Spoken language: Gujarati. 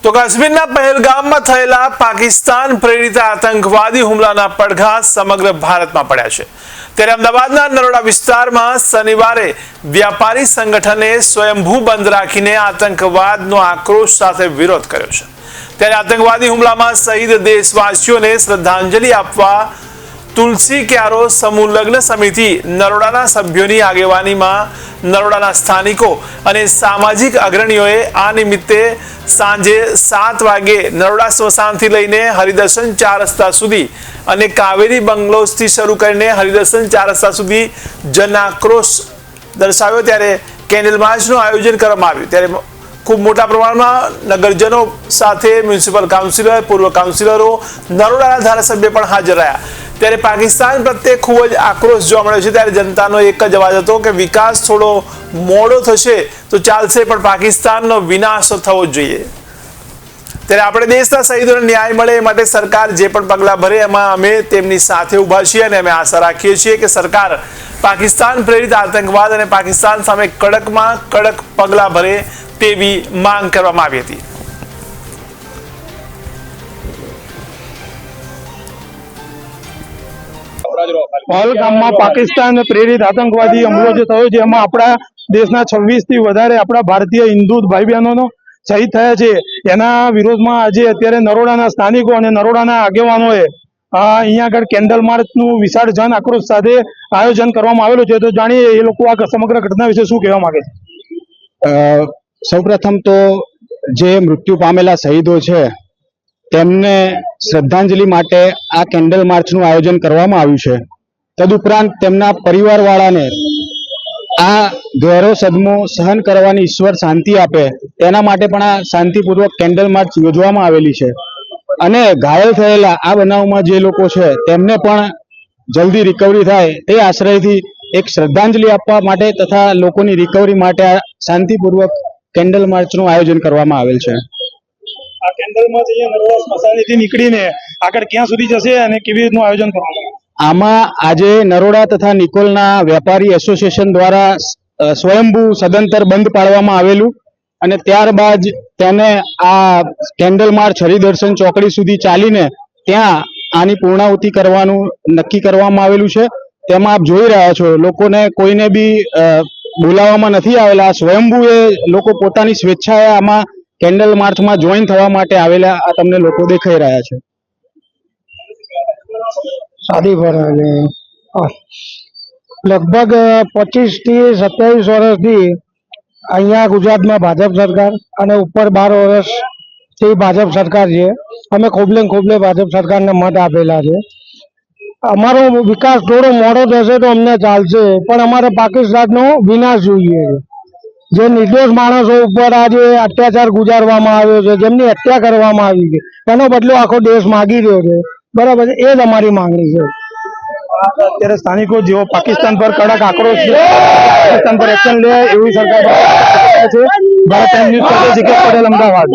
તો કાશ્મીરના પહેલગામમાં થયેલા પાકિસ્તાન પ્રેરિત આતંકવાદી હુમલાના પડઘા સમગ્ર ભારતમાં પડ્યા છે। ત્યારે અમદાવાદના નરોડા વિસ્તારમાં શનિવારે વ્યાપારી સંગઠને સ્વયંભૂ બંધ રાખીને આતંકવાદનો આક્રોશ સાથે વિરોધ કર્યો છે। ત્યારે આતંકવાદી હુમલામાં શહીદ દેશવાસીઓને શ્રદ્ધાંજલિ આપવા तुलसी क्यारो समूह लग्न समिति नरोडाना सभ्योनी आगेवानीमां नरोडाना स्थानिको अने सामाजिक अग्रणीओए आ निमित्ते सांजे 7 वागे नरोडा स्मशानथी लईने हरिदर्शन 4 रस्ता सुधी अने कावेरी बंगलोजथी शरू करीने हरिदर्शन 4 रस्ता सुधी जन आक्रोश दर्शाव्यो। त्यारे केन्डल मार्चनुं आयोजन करवामां आव्युं। त्यारे खूब मोटा प्रमाणमां नगरजनों साथे म्युनिसिपल काउंसिलर, पूर्व काउंसिलरो, नरोडाना धारासभ्य पण हाजर रह्या। त्यारे पाकिस्तान प्रत्ये खूब ज आक्रोश जोवा मळ्यो छे। त्यारे जनतानो एक ज अवाज हतो के विकास थोड़ो मोडो थशे तो चालशे पण पाकिस्ताननो विनाश थवो जोईए। त्यारे आपणे देशना शहीदोने न्याय मळे ए माटे सरकार जे पण पगला भरे एमां अमे तेमनी साथे उभा छीए अने अमे आशा राखीए छीए के सरकार पाकिस्तान प्रेरित आतंकवाद अने पाकिस्तान सामे कड़कमां कड़क पगला भरे तेवी मांग करवामां आवी हती। पहलगामમાં पाकिस्तान प्रेरित आतंकवादी हमलो जो थयो छे एमां आपणा देशना 26 થી વધારે આપણા ભારતીય હિન્દુ ભાઈ બહેનોનો શહીદ થયા છે। એના વિરોધમાં આજે અત્યારે નરોડાના સ્થાનિકો અને નરોડાના આગેવાનોએ અહીંયા આગળ કેન્ડલ માર્ચનું વિશાળ જન આક્રોશ સાથે આયોજન કરવામાં આવેલું છે। તો જાણીએ એ લોકો આ સમગ્ર ઘટના વિશે શું કહેવા માંગે છે। સૌપ્રથમ તો જે મૃત્યુ પામેલા શહીદો છે તેમને શ્રદ્ધાંજલિ માટે આ કેન્ડલ માર્ચનું આયોજન કરવામાં આવ્યું છે। તદુપરાંત તેમના પરિવારવાળાને આ ઘેરો સદમો સહન કરવાની ઈશ્વર શાંતિ આપે તેના માટે પણ આ શાંતિપૂર્વક કેન્ડલ માર્ચ યોજવામાં આવેલી છે। અને ઘાયલ થયેલા આ બનાવમાં જે લોકો છે તેમને પણ જલ્દી રિકવરી થાય તે આશ્રયથી એક શ્રદ્ધાંજલિ આપવા માટે તથા લોકોની રિકવરી માટે આ શાંતિપૂર્વક કેન્ડલ માર્ચનું આયોજન કરવામાં આવેલ છે। આ કેન્ડલ માર્ચ અહીંયા નરોડા સ્મશાનેથી નીકળીને આગળ ક્યાં સુધી જશે અને કેવી રીતનું આયોજન કરવામાં આવ્યું? આમાં આજે નરોડા તથા નિકોલના વેપારી એસોસિએશન દ્વારા સ્વયંભૂ સદંતર બંધ પાડવામાં આવેલું અને ત્યારબાદ તેને આ કેન્ડલ માર્ચ હરિદર્શન ચોકડી સુધી ચાલીને ત્યાં આની પૂર્ણાહુતિ કરવાનું નક્કી કરવામાં આવેલું છે। તેમાં આપ જોઈ રહ્યા છો લોકોને કોઈને બી બોલાવવામાં નથી આવેલા। સ્વયંભૂ એ લોકો પોતાની સ્વેચ્છાએ આમાં કેન્ડલ માર્ચમાં જોઈન થવા માટે આવેલા આ તમને લોકો દેખાઈ રહ્યા છે। શાદી પર લગભગ 25 થી 27 વર્ષથી અહીંયા ગુજરાતમાં ભાજપ સરકાર અને ઉપર 12 વર્ષથી ભાજપ સરકાર છે। અમે ખોબલે ભાજપ સરકારને મત આપેલા છે। અમારો વિકાસ થોડો મોડો થશે તો અમને ચાલશે પણ અમારે પાકિસ્તાનનો વિનાશ જોઈએ છે। જે નિર્દોષ માણસો ઉપર આજે અત્યાચાર ગુજારવામાં આવ્યો છે, જેમની હત્યા કરવામાં આવી છે, એનો બદલો આખો દેશ માગી રહ્યો છે। બરાબર છે, એ જ અમારી માંગણી છે। અત્યારે સ્થાનિકો જેઓ પાકિસ્તાન પર કડક આક્રોશ છે, પાકિસ્તાન પર એક્શન લે એવી સરકાર છે। ભારત ન્યૂઝ સાથે જીકેશ પટેલ, અમદાવાદ।